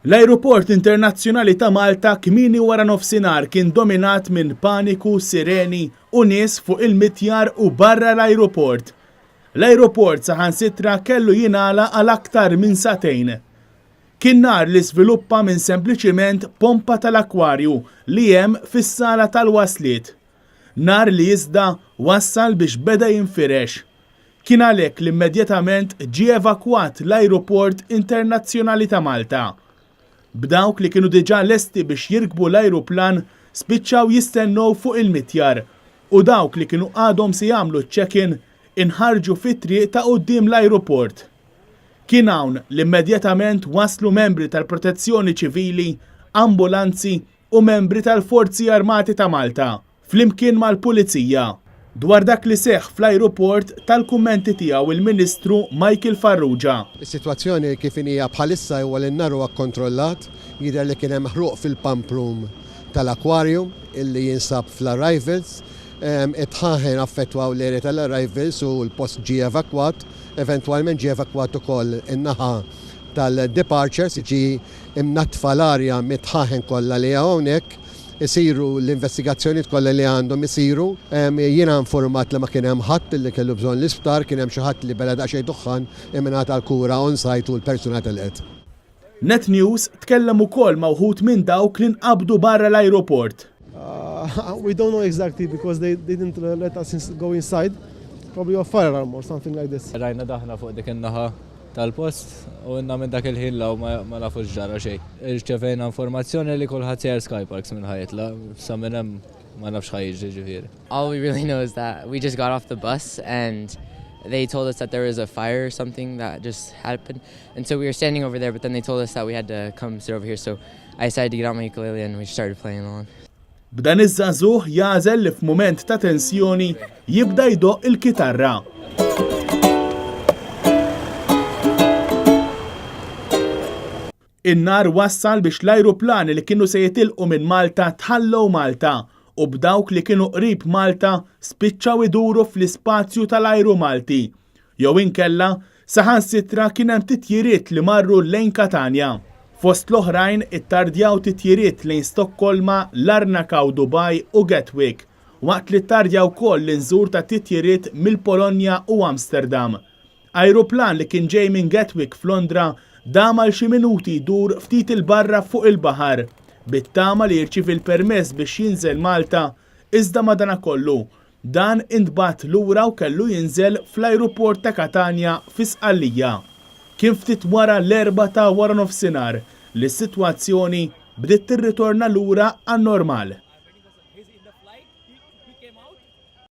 L-Ajruport Internazzjonali ta' Malta kmieni wara nofsinhar kien dominat minn paniku, sireni u nies fuq il-mitjar u barra l-Ajruport. L-Ajruport saħansitra kellu jingħalaq għal aktar minn sagħtejn. Kien nhar li żviluppa minn sempliċiment pompa tal-akkwarju li hemm fis-sala tal-wasliet. Nhar li iżda wassal biex beda jinfirex. Kien għalhekk li immedjatament ġie evakwat l-Ajruport Internazzjonali ta' Malta. B'dawk li kienu diġà lesti biex jirkbu l-ajruplan spiċċaw jistennew fuq il-mitjar u dawk li kienu għadhom se jagħmlu ċ-check-in inħarġu fit-triq ta' quddiem l-Ajruport. Kien hawn li immedjatament waslu membri tal-Protezzjoni Ċivili, ambulanzi u membri tal-Forzi Armati ta' Malta flimkien mal-Pulizija. Dwar dak li seħħ fl-Ajruport tal-kummenti tiegħu il-Ministru Michael Farrugia. Is-sitwazzjoni kif hija bħalissa huwa li n-nar huwa kkontrollat, jidher li kien hemm ħruq fil-pump room tal-akkwarju illi jinsab fl-arrivals, itħaħen affettwaw l-area tal-arrivals u l-post ġie evakwat, eventwalment ġie evakwat ukoll in-naħa tal-departures, ġi imnatfa l-arja mitħaħen kollha li hawnhekk. Isiru l-investigazzjoni kollha li għandhom isiru. Jiena informat li ma kien hemm ħadd li kellu bżonn l-isptar, kien hemm xi ħadd li bela daqsxejn duħħan imminat għall-kura on-site u l-persuna telqet. Net News tkellem ukoll ma' wħud minn dawk li nqabdu barra l-Ajruport. We don't know exactly because they didn't let us go inside. Probably a firearm or something like this. Rajna daħna fuq dik in-naħa tal-post u inna minn dak il-ħin law ma nafux ġara xejn. Irċevejna informazzjoni li kulħadd sejjer Skyparks minn ħajjitla, sa minn hemm ma nafx ħajjiġi ġifieri. All we really know is that we just got off the bus and they told us that there was a fire or something that just happened. And so we were standing over there, but then they told us that we had to come sit over here. So I decided to get out my ukulele and we started playing along. B'dan iż-żagħżugħ jażel li f'mument ta' tensjoni jibda jdoq il-kitarra. In-nar wassal biex l-ajruplani li kienu se jitilqu minn Malta tħallew Malta u b'dawk li kienu qrib Malta spiċċaw iduru fl-ispazju tal-ajru Malti. Jew inkella saħansitra kien hemm titjiriet li marru lejn Katania. Fost l-oħrajn ittardjaw titjiriet lejn Stokkolma, Larnaca u Dubai u Gatwick, waqt li ttardjaw wkoll l-inżur ta' titjiriet mill-Polonja u Amsterdam. Ajruplan li kien ġej minn Gatwick f'Londra dama xi minuti jdur ftit il-barra fuq il-baħar, bit-tama li jirċievi l-permess biex jinżel Malta, iżda madankollu dan intbagħat lura u kellu jinżel fl-Ajruport ta' Catania fi Sqallija. Kien ftit wara l-4 ta' wara nofsinhar li s-sitwazzjoni bdiet tirritorna lura għan-normal.